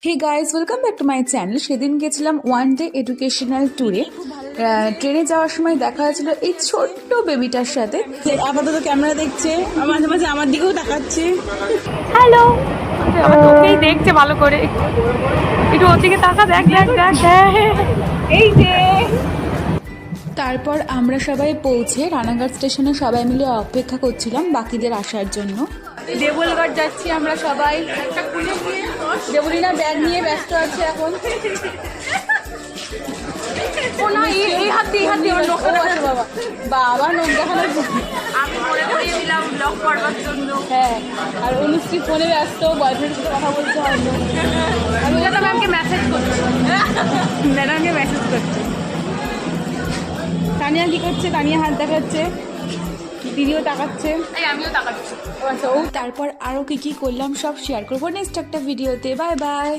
Hey guys, welcome back to my channel. সেদিন গেছিলাম one day educational ট্যুরে। ট্রেনে যাওয়ার সময় দেখা হয়েছিল এই ছোট্ট বেবিটার সাথে। আপাতত ক্যামেরা দেখছে, মাঝে মাঝে আমার দিকেও তাকাচ্ছে। হ্যালো, আমার তোকেই দেখছে ভালো করে। একটু ওর দিকে তাকা, দেখ দেখ দেখ দেখ। এই যে তারপর আমরা সবাই পৌঁছে রানাঘাট স্টেশনে সবাই মিলে অপেক্ষা করছিলাম বাকিদের আসার জন্য। দেবলগড় যাচ্ছি আমরা সবাই। দেবলিনা ব্যাগ নিয়ে ব্যস্ত আছে এখন। ও না, এই হাত দিয়ে ওর নখ আছে। বাবা বাবা নখ দেখানোর আমি মনে করিয়েছিলাম ব্লগ করবার জন্য। হ্যাঁ, আর অনুশ্রী ফোনে ব্যস্ত, বয়ফ্রেন্ডের সাথে কথা বলতে হয়তো। আমি তো ম্যামকে মেসেজ করছি, ম্যাডামকে মেসেজ করছে। তানিয়া কি করছে? তানিয়া হাত দেখাচ্ছে, দিদিও তাকাচ্ছে। এই আমিও তাকাচ্ছি। আচ্ছা, ও তারপর আরও কি কি করলাম সব শেয়ার করবো নেক্সট একটা ভিডিওতে। Bye bye.